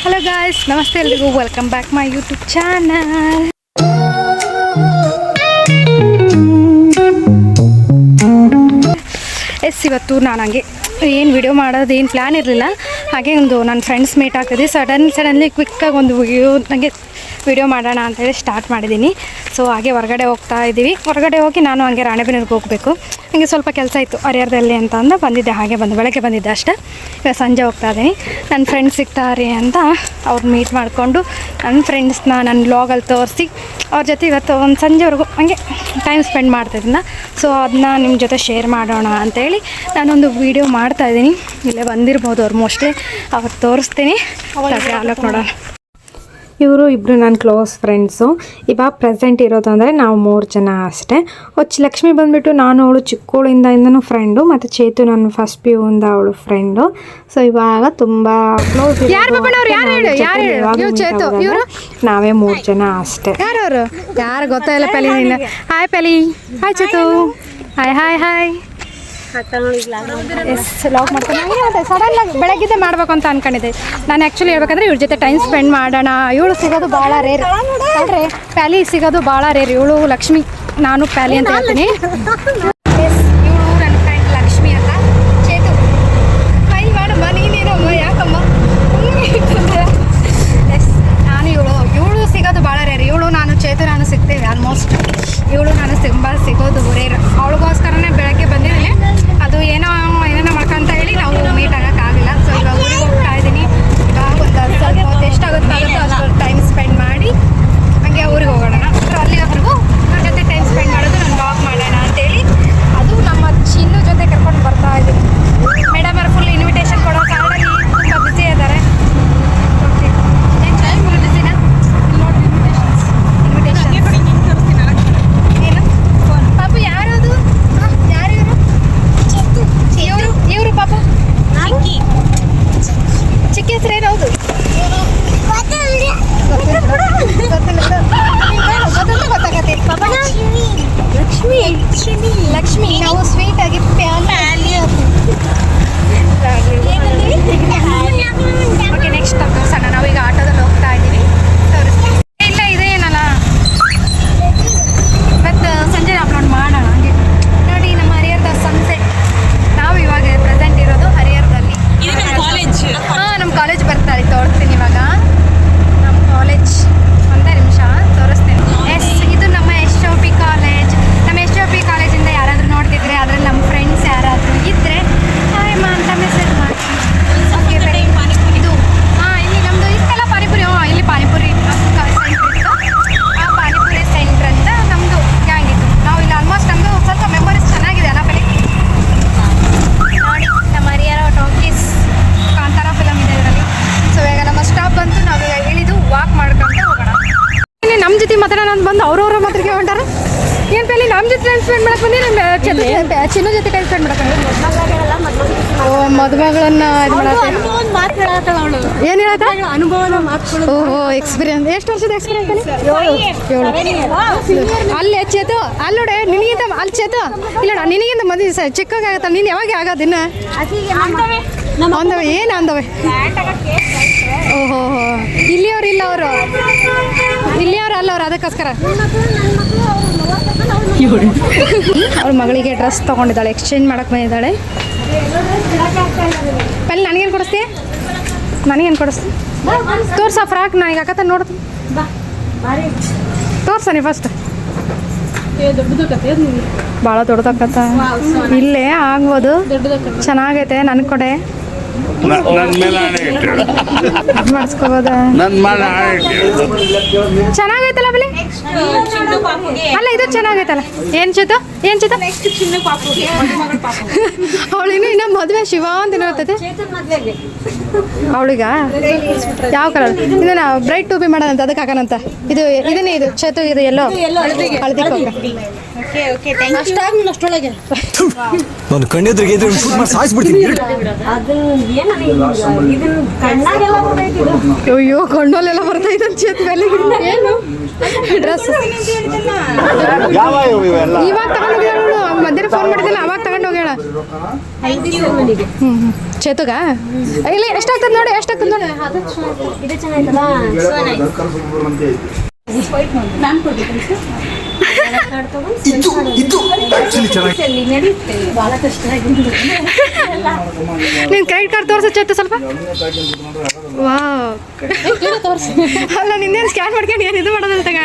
Hello guys, ನಮಸ್ತೆ ಎಲ್ರಿಗೂ. Welcome back my YouTube channel. ಇವತ್ತು ನಾನು ಹಂಗೆ ಏನು ವಿಡಿಯೋ ಮಾಡೋದು ಏನು ಪ್ಲ್ಯಾನ್ ಇರಲಿಲ್ಲ. ಹಾಗೆ ಒಂದು ನನ್ನ ಫ್ರೆಂಡ್ಸ್ ಮೀಟ್ ಆಗ್ತಿದ್ದೆ. ಸಡನ್ಲಿ ಕ್ವಿಕ್ಕಾಗಿ ಒಂದು ನನಗೆ ವಿಡಿಯೋ ಮಾಡೋಣ ಅಂತೇಳಿ ಸ್ಟಾರ್ಟ್ ಮಾಡಿದ್ದೀನಿ. ಸೊ ಹಾಗೆ ಹೊರಗಡೆ ಹೋಗ್ತಾ ಇದ್ದೀವಿ. ಹೊರಗಡೆ ಹೋಗಿ ನಾನು ಹಾಗೆ ರಾಣೆಬೆನ್ನೂರಿಗೆ ಹೋಗಬೇಕು. ಹಾಗೆ ಸ್ವಲ್ಪ ಕೆಲಸ ಇತ್ತು ಹರಿಹರದಲ್ಲಿ ಅಂತ ಅಂದು ಬಂದಿದ್ದೆ. ಹಾಗೆ ಬೆಳಗ್ಗೆ ಬಂದಿದ್ದೆ ಅಷ್ಟೇ. ಇವಾಗ ಸಂಜೆ ಹೋಗ್ತಾ ಇದ್ದೀನಿ. ನನ್ನ ಫ್ರೆಂಡ್ಸ್ ಸಿಗ್ತಾರೆ ಅಂತ ಅವ್ರು ಮೀಟ್ ಮಾಡಿಕೊಂಡು ನನ್ನ ಫ್ರೆಂಡ್ಸ್ನ ನನ್ನ ವ್ಲಾಗಲ್ಲಿ ತೋರಿಸಿ ಅವ್ರ ಜೊತೆ ಇವತ್ತು ಒಂದು ಸಂಜೆವರೆಗೂ ಹಾಗೆ ಟೈಮ್ ಸ್ಪೆಂಡ್ ಮಾಡ್ತಾಯಿದ್ದೀನಿ. ಸೊ ಅದನ್ನ ನಿಮ್ಮ ಜೊತೆ ಶೇರ್ ಮಾಡೋಣ ಅಂಥೇಳಿ ನಾನೊಂದು ವೀಡಿಯೋ ಮಾಡ್ತಾಯಿದ್ದೀನಿ. ಇಲ್ಲೇ ಬಂದಿರ್ಬೋದು ಅವ್ರು ಮೋಸ್ಟ್ಲಿ. ಅವ್ರು ತೋರಿಸ್ತೀನಿ. ಅಲ್ಲೋಕೆ ನೋಡೋಣ. ಇವರು ಇಬ್ಬರು ನನ್ನ ಕ್ಲೋಸ್ ಫ್ರೆಂಡ್ಸು. ಇವಾಗ ಪ್ರೆಸೆಂಟ್ ಇರೋದು ಅಂದರೆ ನಾವು 3 ಜನ ಅಷ್ಟೇ. ಲಕ್ಷ್ಮಿ ಬಂದುಬಿಟ್ಟು ನಾನು ಅವಳು ಚಿಕ್ಕವಳಿಂದನೂ ಫ್ರೆಂಡು, ಮತ್ತು ಚೇತು ನನ್ನ ಫಸ್ಟ್ PU ಇಂದ ಅವಳು ಫ್ರೆಂಡು. ಸೊ ಇವಾಗ ತುಂಬ ಕ್ಲೋಸ್. ನಾವೇ 3 ಜನ ಅಷ್ಟೇ. ಯಾರವರು ಯಾರು ಗೊತ್ತಾಯಿಲ್ಲ. Peli hi Peli. Hi Chetu. Hi hi hi. Log ಮಾಡ್ಕೊಂಡು ಸಡನ್ನಾಗಿ ಬೆಳಗ್ಗಿದ್ದೆ ಮಾಡಬೇಕು ಅಂತ ಅನ್ಕೊಂಡಿದ್ದೆ ನಾನು. ಆ್ಯಕ್ಚುಲಿ ಹೇಳ್ಬೇಕಂದ್ರೆ ಇವ್ರ ಜೊತೆ ಟೈಮ್ ಸ್ಪೆಂಡ್ ಮಾಡೋಣ. ಇವಳು ಸಿಗೋದು ಭಾಳ ರೇರ್ ಅಂದರೆ ಪ್ಯಾಲಿ ಸಿಗೋದು ಭಾಳ ರೇರ್. ಇವಳು ಲಕ್ಷ್ಮಿ, ನಾನು ಪ್ಯಾಲಿ ಅಂತ ಹೇಳ್ತೀನಿ. ಇವಳು ನನ್ನ ಫ್ರೆಂಡ್ ಲಕ್ಷ್ಮಿ ಅಂತ. ಚೇತು ಮೈ ಮಾಡಮ್ಮ, ನೀನೇನಮ್ಮ, ಯಾಕಮ್ಮ? ಎಸ್, ನಾನು ಇವಳು ಸಿಗೋದು ಭಾಳ ರೇರ್. ಇವಳು ಚೇತು ನಾನು ಸಿಗ್ತೀವಿ ಆಲ್ಮೋಸ್ಟ್. ಇವಳು ನಾನು ಸಿಗೋದು ರೇರ್. ಅವಳಿಗೋಸ್ಕರನೇ ಬೆಳಗ್ಗೆ ಬಂದಿದ್ದೀನಿ. ಅದು ಏನೇನೋ ಮಾಡ್ಕೊಂತ ಹೇಳಿ ನಾವು ಮೀಟ್ ಆಗೋಕ್ಕಾಗಿಲ್ಲ. ಸೊ ಇವಾಗ ಊರಿಗೆ ಹೋಗ್ತಾ ಇದ್ದೀನಿ. ಇವಾಗ ಒಂದು ಸ್ವಲ್ಪ ಹೊತ್ತು ಎಷ್ಟಾಗುತ್ತೋ ಅಷ್ಟು ಟೈಮ್ ಸ್ಪೆಂಡ್ ಮಾಡಿ ಹಾಗೆ ಊರಿಗೆ ಹೋಗೋಣ. ಅಲ್ಲಿವರೆಗೂ ಅವ್ರ ಜೊತೆ ಟೈಮ್ ಸ್ಪೆಂಡ್ ಮಾಡೋದು, ನಾನು ವಾಕ್ ಮಾಡೋಣ ಅಂತೇಳಿ ಅದು ನಮ್ಮ ಚಿನ್ನು ಜೊತೆ ಕರ್ಕೊಂಡು ಬರ್ತಾ ಇದ್ದೀನಿ. ಮೇಡಮ್ ಅವ್ರು ಫುಲ್ ಇನ್ವಿಟೇಷನ್ ಕೊಡೋ ಕಾರಣದಲ್ಲಿ ತುಂಬ ಬ್ಯುಸಿ ಇದ್ದಾರೆ. ಚಿಕ್ಕ ಹೆಸರೇನು? ಹೌದು ಲಕ್ಷ್ಮಿ. ನಾವು ಸ್ವೀಟ್ ಆಗಿ ಓಕೆ, ನೆಕ್ಸ್ಟ್ ತೋರಿಸೋಣ. ನಾವೀಗ ಆಟೋದಲ್ಲಿ ಹೋಗ್ತಾ ಇದ್ದೀವಿ. ತೋರಿಸ್ತೀವಿ. ಇಲ್ಲ ಇದೇನಲ್ಲ, ಮತ್ತು ಸಂಜೆ ಅಪ್ಲೋಡ್ ಮಾಡೋಣ. ಹಂಗೆ ನೋಡಿ ನಮ್ಮ ಹರಿಹರದ ಸನ್ಸೆಟ್. ನಾವು ಇವಾಗ ಪ್ರೆಸೆಂಟ್ ಇರೋದು ಹರಿಹರದಲ್ಲಿ. ನಮ್ಮ ಕಾಲೇಜ್ ಬರ್ತಾರೆ, ತೋರಿಸ್ತೀನಿ ಇವಾಗ. ನಮ್ಮ ಕಾಲೇಜ್ ಒಂದೇ ನಿಮಿಷ ತೋರಿಸ್ತೀನಿ. ಎಸ್, ಇದು ನಮ್ಮ SOP ಕಾಲೇಜ್. ನಮ್ಮ SOP ಕಾಲೇಜಿಂದ ಯಾರಾದರೂ ನೋಡ್ತಿದ್ರೆ, ಅದರಲ್ಲಿ ನಮ್ಮ ಫ್ರೆಂಡ್ಸ್ ಯಾರಾದರೂ ಇದ್ದರೆ ಹಾಯ್ ಮಾ ಅಂತ ಮೆಸೇಜ್ ಮಾಡಿ. ಇದು ಇಲ್ಲಿ ನಮ್ಮದು ಇಷ್ಟೆಲ್ಲ ಪಾನಿಪುರಿ. ಇಲ್ಲಿ ಪಾನಿಪುರಿ ಸೆಂಟ್ರ್ ಇತ್ತು. ಆ ಪಾನಿಪುರಿ ಸೆಂಟ್ರ್ ಅಂತ ನಮ್ಮದು ಗ್ಯಾಂಗ್ ಇತ್ತು. ನಾವು ಇಲ್ಲಿ ಆಲ್ಮೋಸ್ಟ್ ನಮ್ಮದು ಸ್ವಲ್ಪ ಮೆಮೊರೀಸ್ ಚೆನ್ನಾಗಿದೆ ಅಲ್ಲ ಬರೀ. ನೋಡಿ ನಮ್ಮ ಹರಿಹರ ಟಾಕೀಸ್ ಕಾಂತಾರ ಫಿಲಮ್ ಇದೆ ಇದರಲ್ಲಿ. ಸೊ ಇವಾಗ ನಮ್ಮ ಸ್ಟಾಪ್ ಬಂತು. ನಾವು ಈಗ ಇಳಿದು ವಾಕ್ ಮಾಡ್ಕೊಂಡು ಹೋಗೋಣ. ನಮ್ಮ ಜೊತೆ ಮಾತಾಡೋಣ ಅಂತ ಬಂದು ಅವ್ರವ್ರ ಮಾತಿಗೆ ಹೊಂಟಾರ. ಏನು ಪೆಲ್ಲಿ ನಮ್ಮ ಜೊತೆ ಟೈಮ್ ಸ್ಪೆಂಡ್ ಮಾಡಕ್ಕೆ ಬಂದು ನಮ್ಮ ಚಿನ್ನ ಜೊತೆ ಟೈಮ್ ಸ್ಪೆಂಡ್ ಮಾಡಕ್ಕೆ ಮದುವೆಗಳನ್ನ ಇದು ಮಾಡತ್ತೆ. ಏನು ಹೇಳತ್ತ? ಅನುಭವನ ಮಾತುಗಳು. ಓಹೋ, ಎಕ್ಸ್ಪೀರಿಯನ್ಸ್. ಎಷ್ಟು ವರ್ಷದ ಎಕ್ಸ್ಪೀರಿಯನ್ಸ್? 7. ಅಲ್ಲಿ ಚೇತು ಅಲ್ಲಿ ನೋಡೆ ನಿನಗಿಂತ ಅಲ್ಲಿ ಚೇತು ಇಲ್ಲ ನಿನಗಿಂತ ಮದುವೆ ಚಿಕ್ಕಾಗತ್ತ. ನೀನು ಯಾವಾಗ ಆಗೋದಿನ್ನ ಅಂದವೆ ಏನು ಅಂದವೆ? ಓಹೋ, ಇಲ್ಲಿಯವ್ರು ಇಲ್ಲ, ಅವರು ಇಲ್ಲಿಯವ್ರು ಅಲ್ಲ, ಅವ್ರು ಅದಕ್ಕೋಸ್ಕರ ಅವ್ರ ಮಗಳಿಗೆ ಡ್ರೆಸ್ ತೊಗೊಂಡಿದ್ದಾಳೆ, ಎಕ್ಸ್ಚೇಂಜ್ ಮಾಡಕ್ಕೆ ಬಂದಿದ್ದಾಳೆ. ಪಲ್ಲಿ ನನಗೇನು ಕೊಡಿಸ್ತೀಯ? ನನಗೇನು ಕೊಡಿಸ್ತಿ? ತೋರ್ಸ ಫ್ರಾಕ್. ನನಗೆ ಅಕ್ಕತ್ತ ನೋಡ್ತೀನಿ. ತೋರ್ಸನಿ ಫಸ್ಟ್. ಭಾಳ ದೊಡ್ಡದಕ್ಕತ್ತ. ಇಲ್ಲೇ ಆಗ್ಬೋದು. ಚೆನ್ನಾಗೈತೆ. ನನಗೆ ಕೊಡೆ ಮಾಡಿಸ್ಕೋಬೋದ? ಚೆನ್ನಾಗೈತಲ್ಲ ಬಲಿ. ಅಲ್ಲ ಇದು ಚೆನ್ನಾಗೈತಲ್ಲ. ಏನು ಚೇತು? ಏನು ಚೇತು? ಅವಳಿನ್ನು ಇನ್ನ ಮದುವೆ ಶಿವ ಅಂತ ಇರ್ತೈತೆ ಅವಳಿಗ. ಯಾವ ಕಲರ್ ಇದನ್ನ ಬ್ರೈಟ್ ಟೂಬಿ ಮಾಡೋದಂತ, ಅದಕ್ಕೆ ಹಾಕೋಣಂತ. ಇದನ್ನೇ ಇದು ಚೇತು. ಇದು ಎಲ್ಲೋ ಹಳದಿ ನಾನು ಕಣ್ಣೆದ್ರಿಗೆ ಸಾಯಿಸ್ಬಿಡ್ತೀನಿ. ಅಯ್ಯೋ, ಕಣ್ಣಲ್ಲೆಲ್ಲ ಬರ್ತೈತೆ ಚೇತು ಮೇಲೆ. ಏನು ಡ್ರೆಸ್ ಇವಾಗ ತಗೊಂಡೋಗ್ಯಾಳ. ಮಧ್ಯಾಹ್ನ ಫೋನ್ ಮಾಡಿದ್ದಲ್ಲ, ಅವಾಗ ತಗೊಂಡು ಹೋಗ್ಯಾಳ. ಚೇತುಗ ಇಲ್ಲಿ ಎಷ್ಟಾಗ್ತದೆ ನೋಡಿ, ಎಷ್ಟಾಗ್ತದೆ ನೋಡಿ. ಇದು ಚೆನ್ನಾಗಿತ್ತಲ್ಲ. ನೀನು ಕ್ರೆಡಿಟ್ ಕಾರ್ಡ್ ತೋರಿಸಚ್ಚ ಸ್ವಲ್ಪ. ವಾ ಅಲ್ಲ ನಿನ್ನೇನು ಸ್ಕ್ಯಾನ್ ಮಾಡ್ಕೊಂಡು ಏನು ಇದು ಮಾಡೋದಲ್ಲ ತಗ.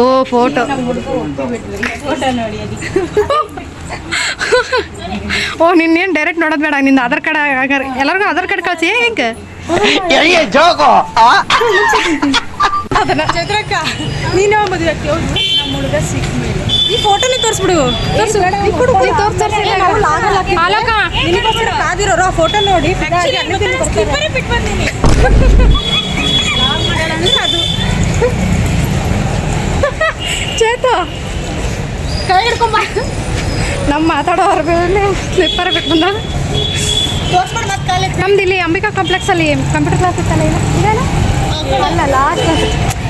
ಓ ಫೋಟೋ. ಓ ನಿನ್ನೇನು ಡೈರೆಕ್ಟ್ ನೋಡೋದು ಬೇಡ, ನಿಂದು ಆಧಾರ್ ಕಾರ್ಡ್ ಎಲ್ಲರಿಗೂ ಆಧಾರ್ ಕಾರ್ಡ್ ಕಳಿಸಿ ಹೆಂಗೆ. ಚೈತ್ರಕ್ಕ ನೀನು ಮದುವೆ ನಮ್ಮ ಹುಡುಗ ಸಿಕ್ಕ ಮೇಲೆ ಈ ಫೋಟೋನೇ ತೋರಿಸ್ಬಿಡು. ಕಾದಿರೋರು ಆ ಫೋಟೋ ನೋಡಿ ಬಿಟ್ಟು ಬಂದೀನಿ. ಅದು ಚೇತು ಕೈ ಹಿಡ್ಕೊಂಬ. ನಮ್ಮ ಮಾತಾಡೋರ ಸ್ಲಿಪ್ಪರ್ ಬಿಟ್ಟು ಬಂದ. ತೋರಿಸ್ಬಿಡು ಮತ್ತೆ ಕಾಲೇಜ್. ನಮ್ದು ಇಲ್ಲಿ ಅಂಬಿಕಾ ಕಾಂಪ್ಲೆಕ್ಸಲ್ಲಿ ಕಂಪ್ಯೂಟರ್ ಕ್ಲಾಸ್ ಇತ್ತಲ್ಲ, ಇಲ್ಲ ಅಲ್ಲ ಲಾಸ್ಟ್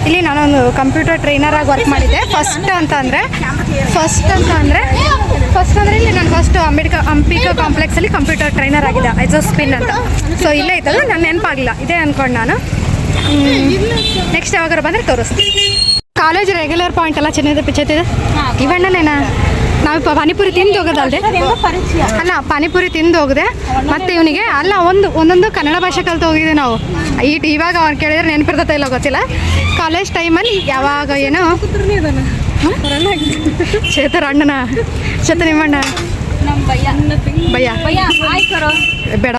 ಇಲ್ಲಿ ನಾನೊಂದು ಕಂಪ್ಯೂಟರ್ ಟ್ರೈನರ್ ಆಗಿ ವರ್ಕ್ ಮಾಡಿದ್ದೆ. ಫಸ್ಟ್ ಅಂದರೆ ಇಲ್ಲಿ ನಾನು ಫಸ್ಟ್ ಅಂಬಿಕಾ ಕಾಂಪ್ಲೆಕ್ಸಲ್ಲಿ ಕಂಪ್ಯೂಟರ್ ಟ್ರೈನರ್ ಆಗಿದೆ ಐಜೋಸ್ಪಿನ್ ಅಂತ. ಸೊ ಇಲ್ಲೇ ಇತ್ತಲ್ಲ, ನಾನು ನೆನಪಾಗಿಲ್ಲ, ಇದೇ ಅಂದ್ಕೊಂಡು ನಾನು ನೆಕ್ಸ್ಟ್ ಯಾವಾಗಾರು ಬಂದರೆ ತೋರಿಸ್ತೀನಿ. ಕಾಲೇಜ್ ರೆಗ್ಯುಲರ್ ಪಾಯಿಂಟ್ ಎಲ್ಲ ಚೆನ್ನಾಗಿದೆ, ಪಿಚ್ಚೈತಿದೆ. ಇವಣ್ಣನೇನಾ ನಾವು ಪಾನಿಪುರಿ ತಿಂದು ಹೋಗೋದಲ್ದೆ, ಅಲ್ಲ ಪಾನಿಪುರಿ ತಿಂದು ಹೋಗಿದೆ. ಮತ್ತು ಇವನಿಗೆ ಅಲ್ಲ ಒಂದೊಂದು ಕನ್ನಡ ಭಾಷೆ ಕಲ್ತು ಹೋಗಿದೆ ನಾವು. ಇವಾಗ ಅವ್ರು ಕೇಳಿದ್ರೆ ನೆನಪಿರ್ತೈತೆ ಇಲ್ಲ ಗೊತ್ತಿಲ್ಲ. ಕಾಲೇಜ್ ಟೈಮಲ್ಲಿ ಯಾವಾಗ ಏನೋ ಚೇತರ ಅಣ್ಣನ ಚೇತ ನಿಮ್ಮಣ್ಣ ಭಯ್ಯ ಬೇಡ.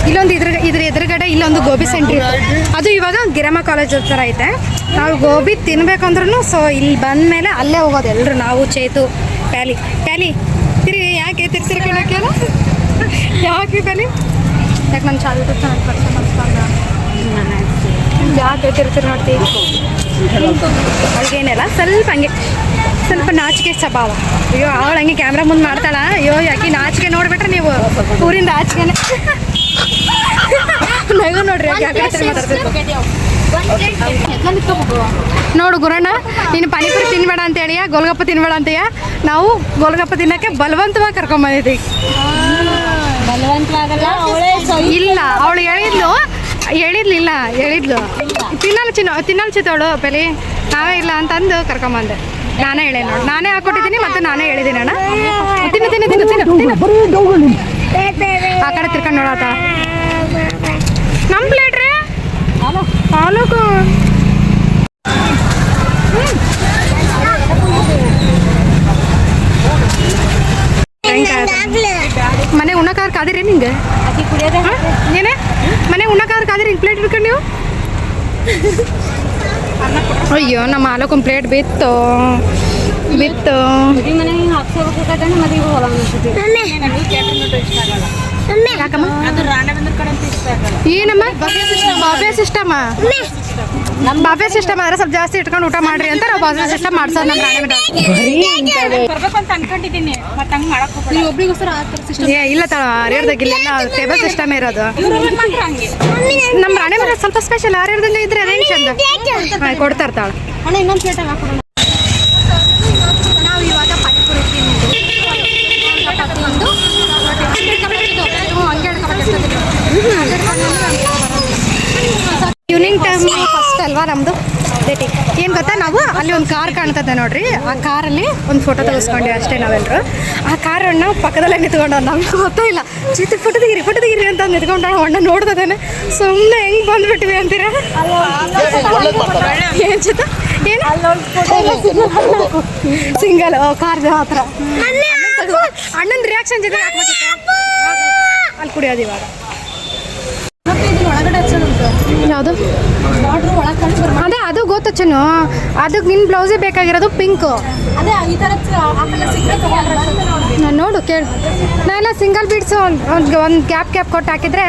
ಇಲ್ಲೊಂದು ಇದ್ರ ಎದುರುಗಡೆ ಇಲ್ಲೊಂದು ಗೋಬಿ ಸೆಂಟ್ರ್ ಇತ್ತು, ಅದು ಇವಾಗ ಗಿರಮ ಕಾಲೇಜ್ ಥರ ಐತೆ. ನಾವು ಗೋಬಿ ತಿನ್ಬೇಕಂದ್ರೂ ಸೊ ಇಲ್ಲಿ ಬಂದಮೇಲೆ ಅಲ್ಲೇ ಹೋಗೋದು ಎಲ್ಲರೂ, ನಾವು ಚೇತು ಪ್ಯಾಲಿ ಯಾಕೆ ತಿರ್ಕಣಕ್ಕೆ ಯಾಕೆ ಪ್ಯಾಲಿ ಯಾಕೆ ನನ್ನ ಚಾಲು ಚೆನ್ನಾಗಿ ಪರಿಚಯ ಮಾಡಿಸ್ಕೊಂಡ ಯಾಕೆ ತಿರ್ತಿರ್ ನೋಡ್ತೀವಿ. ಅವ್ಳಿಗೇನೆಲ್ಲ ಸ್ವಲ್ಪ ನಾಚಿಕೆ ಸ್ವಭಾವ. ಅಯ್ಯೋ ಅವಳು ಹಂಗೆ ಕ್ಯಾಮ್ರಾ ಮುಂದೆ ಮಾಡ್ತಾಳ. ಅಯ್ಯೋ ಯಾಕೆ ನಾಚಿಕೆ ನೋಡ್ಬಿಟ್ರೆ ನೀವು ಊರಿಂದ ಆಚಿಕೆನೆ ನಗು ನೋಡ್ರಿ. ನೋಡು ಗುರಣ್ಣ, ನೀನು ಪಾನಿಪುರಿ ತಿನ್ಬೇಡ ಅಂತ ಹೇಳಿಯ, ಗೋಲ್ಗಪ್ಪ ತಿನ್ಬೇಡ ಅಂತೀಯ. ನಾವು ಗೋಲ್ಗಪ್ಪ ತಿನ್ನಕ್ಕೆ ಬಲವಂತವಾಗಿ ಕರ್ಕೊಂಬಂದಿದ್ವಿ. ಇಲ್ಲ ಅವಳು ಹೇಳಿದ್ಲು ತಿನ್ನಲ್ ಚಿತ್ತವಳು ಪೆಲಿ, ನಾವೇ ಇಲ್ಲ ಅಂತಂದು ಕರ್ಕೊಂಬಂದೆ. ನಾನೇ ಹೇಳೇ ನೋಡಿ, ನಾನೇ ಹಾಕೊಟ್ಟಿದ್ದೀನಿ ಮತ್ತು ನಾನೇ ಹೇಳಿದ್ದೀನಿ ಅಣ್ಣ. ತಿನ್ನು ಆ ಕಡೆ ತಿರ್ಕೊಂಡು ನೋಡತ್ತ. ನಮ್ಮ ಪ್ಲೇಟ್ ರೀ ಹಾಲುಕು ಮನೆ ಉಣ್ಣಕಾರ ಕಾದಿರಿ ನಿಂಗೆ ಏನೇ ಮನೆ ಉಣ್ಣಕಾರ ಕಾದಿರಿ ಹಿಂಗೆ ಪ್ಲೇಟ್ ಇಟ್ಕೊಂಡು ನೀವು. ಅಯ್ಯೋ ನಮ್ಮ ಹಾಲಕ್ಕೆ ಒಂದು ಪ್ಲೇಟ್ ಬಿತ್ತು. ಯಾಕಮ್ಮ ಏನಮ್ಮ ಬಾಫೆ ಸಿಸ್ಟಮ್ ಆದರೆ ಸ್ವಲ್ಪ ಜಾಸ್ತಿ ಇಟ್ಕೊಂಡು ಊಟ ಮಾಡ್ರಿ ಅಂತ ನಾವು ಬಾಫೆ ಸಿಸ್ಟಮ್ ಮಾಡ್ಸೋದು ನಮ್ಮ ಇಲ್ಲ ತಳ ಹರಿಯರ್ದಾಗ ಇಲ್ಲೆಲ್ಲ ಟೇಬಲ್ ಸಿಸ್ಟಮ್ ಇರೋದು. ನಮ್ಮ ರಾಣೆ ಮನೆ ಸ್ವಲ್ಪ ಸ್ಪೆಷಲ್ ಹರಿಯರ್ದಂಗೆ ಇದ್ರೆ ಅರೇಂಜ್ ಚಂದ ಕೊಡ್ತಾ ಇರ್ತಾಳೆ. ನಾವು ಇವಾಗ ಪಾನಿಪುರಿ ಈವ್ನಿಂಗ್ ಟೈಮ್ ಫಸ್ಟ್ ಅಲ್ವಾ ನಮ್ಮದು ಡೇಟಿಂಗ್. ಏನು ಗೊತ್ತಾ, ನಾವು ಅಲ್ಲಿ ಒಂದು ಕಾರ್ ಕಾಣ್ತದೆ ನೋಡ್ರಿ, ಆ ಕಾರಲ್ಲಿ ಒಂದು ಫೋಟೋ ತೆಗೆಸ್ಕೊಂಡ್ವಿ ಅಷ್ಟೇ ನಾವೆಲ್ಲರೂ. ಆ ಕಾರನ್ನು ಪಕ್ಕದಲ್ಲೇ ನಿಂತ್ಕೊಂಡು ನಮ್ಗೆ ಗೊತ್ತೇ ಇಲ್ಲ, ಚೀತಿ ಫೋಟೋ ತೆಗೀರಿ ಅಂತ ನಿಂತ್ಕೊಂಡು ಅಣ್ಣ ನೋಡ್ತದೇನೆ. ಸುಮ್ಮನೆ ಹೆಂಗೆ ಬಂದುಬಿಟ್ವಿ ಅಂತೀರ. ಏನು ಚಿತ್ತ ಏನು ಸಿಂಗಲ್ ಕಾರ್ದು ಹತ್ರ ಅಣ್ಣನ ರಿಯಾಕ್ಷನ್ ಜೊತೆ ಅಲ್ಲಿ ಕುಡಿಯೋದು ಇವಾಗ. ಯಾವುದು ಅದೇ ಅದು ಗೊತ್ತಚ್ಚನು, ಅದಕ್ಕೆ ನಿನ್ನ ಬ್ಲೌಸೇ ಬೇಕಾಗಿರೋದು ಪಿಂಕು. ನೋಡು ಕೇಳು, ನಾನೆಲ್ಲ ಸಿಂಗಲ್ ಬೀಡ್ಸು ಒಂದು ಕ್ಯಾಪ್ ಕೊಟ್ಟು ಹಾಕಿದರೆ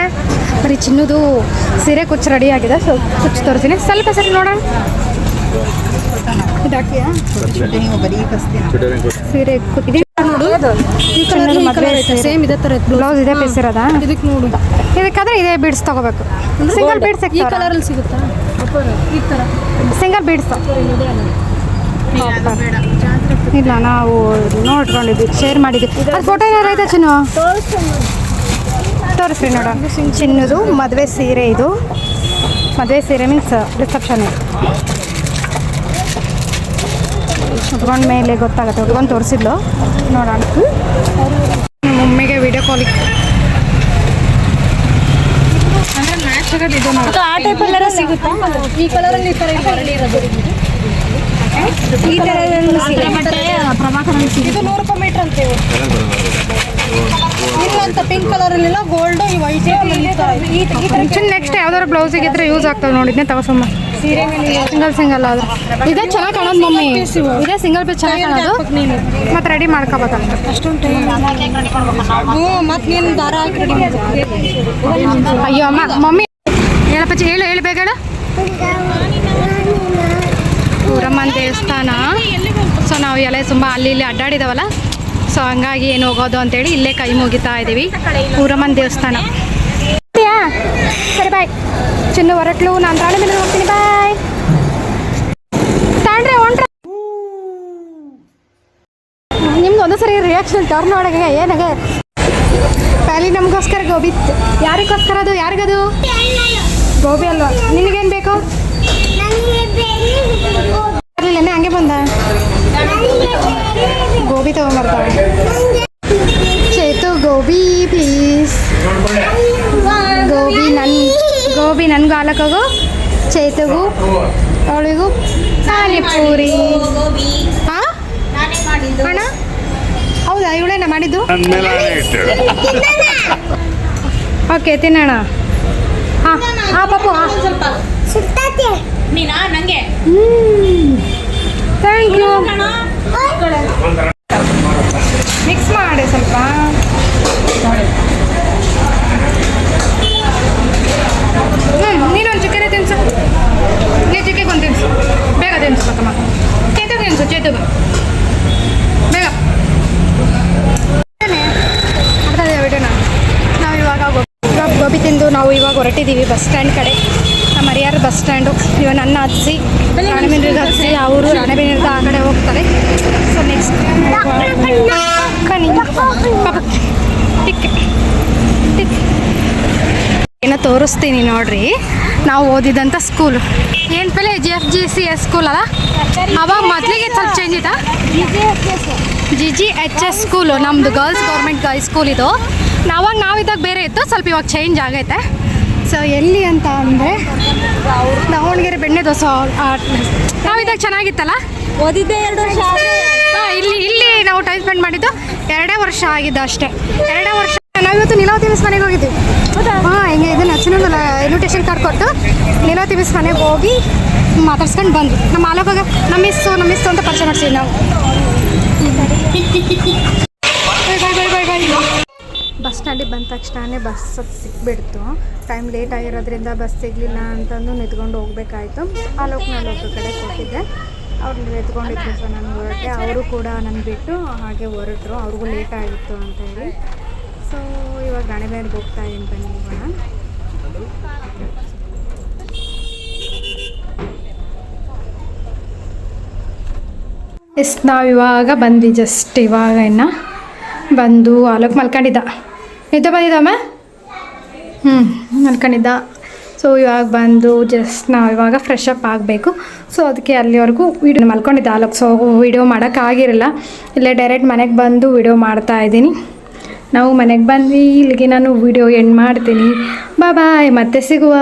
ಬರೀ ಚಿನ್ನದು ಸೀರೆ ಕುಚ್ಚು ರೆಡಿ ಆಗಿದೆ. ಸೊ ಕುಚ್ಚು ತೋರಿಸ್ತೀನಿ, ಸ್ವಲ್ಪ ಸರಿ ನೋಡೋಣ. ಇದಾಕಿಯಾ ಸೀರೆ ಕುಚ್ಚು ಸೇಮ್ ಇದೇ ಥರ ಬ್ಲೌಸ್ ಇದೇ ಪೀಸ್ ಇರೋದಾ? ಇದಕ್ಕೆ ನೋಡು, ಇದಕ್ಕಾದ್ರೆ ಇದೇ ಬೀಡ್ಸ್ ತೊಗೋಬೇಕು. ಸಿಂಗಲ್ ಬೀಡ್ಸ್ ಈ ಕಲರಲ್ಲಿ ಸಿಗುತ್ತಾ? ಈ ಥರ ಸಿಂಗಲ್ ಬೀಡ್ಸ್ ಇಲ್ಲ, ನಾವು ನೋಡ್ಕೊಂಡಿದ್ವಿ, ಶೇರ್ ಮಾಡಿದ್ವಿ. ಅದು ಫೋಟೋ ಏನಾರು ಐತೆ ಚಿನ್ನು? ತೋರಿಸ್ರಿ ನೋಡ, ಚಿನ್ನದು ಮದುವೆ ಸೀರೆ ಇದು. ಮದುವೆ ಸೀರೆ ಮೀನ್ಸ್ ರಿಸೆಪ್ಷನ್ ಇದು. ಉಟ್ಕೊಂಡ ಮೇಲೆ ಗೊತ್ತಾಗುತ್ತೆ. ಉಟ್ಕೊಂಡು ತೋರಿಸಿದ್ಲು ನೋಡೋಣ. ನಮ್ಮ ಮಮ್ಮಿಗೆ ವಿಡಿಯೋ ಕಾಲಿಗೆ ಅಂದರೆ ಮ್ಯಾಚ್ ಆಗೋದು ಇದು ನೋಡಿ. ಆ ಟೈಪ್ ಎಲ್ಲಾರ ಸಿಗುತ್ತಾ? ಈ ಕಲರಲ್ಲಿ ಈ ಥರ ಇರೋದು ಈ ಥರ ಪ್ರಭಾಕರ್ ಇದು 100 ರೂಪಾಯಿ ಮೀಟ್ರ್ ಅಂತೇವೆ. ಇಲ್ಲ ಅಂತ ಪಿಂಕ್ ಕಲರಲ್ಲಿಲ್ಲ, ಗೋಲ್ಡ್ ಈ ವೈಟ್ ನೆಕ್ಸ್ಟ್ ಯಾವ್ದಾದ್ರು ಬ್ಲೌಸಿಗೆ ಇದ್ರೆ ಯೂಸ್ ಆಗ್ತದೆ ನೋಡಿದ್ನೆ ತಗೋಸಮ್ಮ. ಸಿಂಗಲ್ ಆದ್ರೆ ಇದೇ ಚೆನ್ನಾಗಿ ಕಾಣೋದು ಮಮ್ಮಿ. ಇದೇ ಸಿಂಗಲ್ ಪೀಸ್ ಚೆನ್ನಾಗಿ ಕಾಣೋದು. ಮತ್ತೆ ರೆಡಿ ಮಾಡ್ಕೋಬೇಕಂತ ಅಷ್ಟೊಂದು ಮತ್ತೆ ನೀನು ದಾರ ಹಾಕಿ ರೆಡಿ ಅಯ್ಯೋ ಅಮ್ಮ ಮಮ್ಮಿ ಹೇಳಪ್ಪ, ಹೇಳು ಬೇಗ ಹೇಳು. ಊರಮ್ಮನ ದೇವಸ್ಥಾನ. ಸೊ ನಾವು ಎಲ್ಲ ತುಂಬ ಅಲ್ಲಿ ಇಲ್ಲಿ ಅಡ್ಡಾಡಿದಾವಲ್ಲ, ಸೊ ಹಂಗಾಗಿ ಏನು ಹೋಗೋದು ಅಂತೇಳಿ ಇಲ್ಲೇ ಕೈ ಮುಗಿತಾ ಇದ್ದೀವಿ. ಊರಮ್ಮನ ದೇವಸ್ಥಾನ. ಸರಿ ಬಾಯ್. ಚಿನ್ನು ಹೊರಟ್ಲು, ನಾನು ರಾಣಿ ಮೇಲೆ ಹೋಗ್ತೀನಿ. ಬಾಯ್. ತಾಂಡ್ರೆ ಹೊಂಟ್ರೆ ನಿಮ್ಗೆ ಒಂದು ಸರಿ ರಿಯಾಕ್ಷನ್ ಟರ್ನ್ ಒಳಗೆ ಏನಾಗೆ ಪ್ಯಾಲಿ ನಮಗೋಸ್ಕರ ಗೋಬಿ. ಯಾರಿಗೋಸ್ಕರ ಅದು? ಯಾರಿಗದು ಗೋಬಿ ಅಲ್ವಾ? ನಿನಗೇನು ಬೇಕು? ಬರಲಿಲ್ಲ ಹಂಗೆ ಬಂದ ಗೋಬಿ ತಗೊಂಬರ್ತಾಳೆ. ಚೇತು ಗೋಬಿ ಪ್ಲೀಸ್. ಗೋಬಿ ನನಗೂ ಹಾಲಕ್ಕೋಗು, ಚೇತುಗೂ ಅವಳಿಗೂ ಪಾನಿಪೂರಿ. ಹಾಂ ಅಣ್ಣ ಹೌದಾ? ಇವಳೇನ ಮಾಡಿದ್ದು? ಓಕೆ ತಿನ್ನೋಣ. ಹಾಂ ಹಾಂ ಪಾಪು ಹಾಂ ಥ್ಯಾಂಕ್ ಯು. ಮಿಕ್ಸ್ ಮಾಡಿ ಸ್ವಲ್ಪ. ನೀನೊಂದು ಚಿಕ್ಕನೆ ತಿನ್ಸು. ನೀ ಚಿಕ್ಕಿಗೆ ಒಂದು ತಿನ್ಸು, ಬೇಗ ತಿನ್ಸು. ಮತ್ತಮ್ಮ ಚೇತುಗೆ ತಿನ್ಸು, ಚೇತುಗೆ ಬೇಗ. ಅರ್ಥದೇ ವಿಡಿಯೋನ. ನಾವು ಇವಾಗ ಗೋಬಿ ತಿಂದು ನಾವು ಇವಾಗ ಹೊರಟಿದ್ದೀವಿ ಬಸ್ ಸ್ಟ್ಯಾಂಡ್ ಕಡೆ. ನಮ್ಮ ಹರಿಹರ ಬಸ್ ಸ್ಟ್ಯಾಂಡು. ಇವಾಗ ನನ್ನ ಅಜ್ಜಿ ರಾಣೆಬೆನ್ನೂರಿಗೆ ಹಚ್ಚಿ ಅವರು ರಾಣೆಬೆನ್ನೂರಿಗೆ ಆ ಕಡೆ ಹೋಗ್ತಾರೆ. ಸೊ ನೆಕ್ಸ್ಟ್ ಏನೋ ತೋರಿಸ್ತೀನಿ ನೋಡ್ರಿ. ನಾವು ಓದಿದಂಥ ಸ್ಕೂಲು ಏನು ಪೆಲೆ GFGCS ಸ್ಕೂಲ್ ಅಲ್ಲ? ಅವಾಗ ಮೊದಲಿಗೆ ಸ್ವಲ್ಪ ಚೇಂಜ್ ಇತ್ತಾ? GGHS ಸ್ಕೂಲು ನಮ್ಮದು ಗರ್ಲ್ಸ್ ಗೌರ್ಮೆಂಟ್ ಗರ್ಲ್ಸ್ ಸ್ಕೂಲ್ ಇದು. ನಾವಿದ್ದಾಗ ಬೇರೆ ಇತ್ತು, ಸ್ವಲ್ಪ ಇವಾಗ ಚೇಂಜ್ ಆಗೈತೆ. ಸೊ ಎಲ್ಲಿ ಅಂತ ಅಂದರೆ ದಾವಣಗೆರೆ ಬೆಣ್ಣೆ ದೋಸೆ. ನಾವಿದ್ದಾಗ ಚೆನ್ನಾಗಿತ್ತಲ್ಲ? ಓದಿದ್ದೆ 2 ವರ್ಷ. ಇಲ್ಲಿ ನಾವು ಟೈಮ್ ಸ್ಪೆಂಡ್ ಮಾಡಿದ್ದು 2 ವರ್ಷ ಆಗಿದ್ದು ಅಷ್ಟೇ. 2 ವರ್ಷ. ನಾವಿವತ್ತು ನೀಲಾವತಿ ಮಿಸ್ ಮನೆಗೆ ಹೋಗಿದ್ವಿ. ಹಾಂ ಹಿಂಗೆ ಇದನ್ನು ಹಚ್ಚಿನ ಇನ್ವಿಟೇಷನ್ ಕಾರ್ಡ್ ಕೊಟ್ಟು ನೀಲಾವತಿ ಮಿಸ್ ಮನೆಗೆ ಹೋಗಿ ಮಾತಾಡ್ಸ್ಕೊಂಡು ಬಂದ್ವಿ. ನಮ್ಮ ಆಲೋಕಾಗ ನಮ್ಮ ಮಿಸ್ಸು ಅಂತ ಪರಿಚಯ ಮಾಡ್ತೀವಿ ನಾವು. ಬಸ್ ಸ್ಟ್ಯಾಂಡಿಗೆ ಬಂದ ತಕ್ಷಣ ಬಸ್ ಸಿಕ್ಬಿಡ್ತು. ಟೈಮ್ ಲೇಟ್ ಆಗಿರೋದ್ರಿಂದ ಬಸ್ ಸಿಗಲಿಲ್ಲ ಅಂತಂದು ನಿಂತ್ಕೊಂಡು ಹೋಗ್ಬೇಕಾಯ್ತು. ಆಲೋಕನಲ್ಲಿ ಒಬ್ಬರ ಕಡೆ ಕೊಟ್ಟಿದ್ದೆ, ಅವ್ರು ನಿಂತ್ಕೊಂಡಿದ್ರು. ಸೊ ನಾನು ಹೊರಟೆ, ಅವರು ಕೂಡ ನನ್ನ ಬಿಟ್ಟು ಹಾಗೆ ಹೊರಟರು. ಅವ್ರಿಗೂ ಲೇಟ್ ಆಗಿತ್ತು ಅಂತ ಹೇಳಿ. ಸೊ ಇವಾಗ ರಾಣೆಬೆನ್ನೂರಿಗೆ ಹೋಗ್ತಾ ಇದ್ದೀನಿ, ಬನ್ನಿ ಹೋಗೋಣ. ನಾವಿವಾಗ ಬಂದ್ವಿ. ಜಸ್ಟ್ ಇವಾಗ ಬಂದು ಆಲೋಕ್ ಮಲ್ಕೊಂಡಿದ್ದ. ನಿದ್ದೆ ಬಂದಿದ್ದಮ್ಮ? ಮಲ್ಕೊಂಡಿದ್ದ. ಸೊ ಇವಾಗ ಬಂದು ಜಸ್ಟ್ ನಾವು ಇವಾಗ ಫ್ರೆಶ್ ಅಪ್ ಆಗಬೇಕು. ಸೊ ಅದಕ್ಕೆ ಅಲ್ಲಿವರೆಗೂ ವೀಡಿಯೋ ಮಲ್ಕೊಂಡಿದ್ದ ಆಲೋಕ್. ಸೊ ವೀಡಿಯೋ ಮಾಡೋಕ್ಕಾಗಿರಲ್ಲ, ಇಲ್ಲೇ ಡೈರೆಕ್ಟ್ ಮನೆಗೆ ಬಂದು ವೀಡಿಯೋ ಮಾಡ್ತಾಯಿದ್ದೀನಿ. ನಾವು ಮನೆಗೆ ಬಂದ್ವಿ. ಇಲ್ಲಿಗೆ ನಾನು ವೀಡಿಯೋ ಎಂಡ್ ಮಾಡ್ತೀನಿ. ಬಾಯ್, ಮತ್ತೆ ಸಿಗುವ.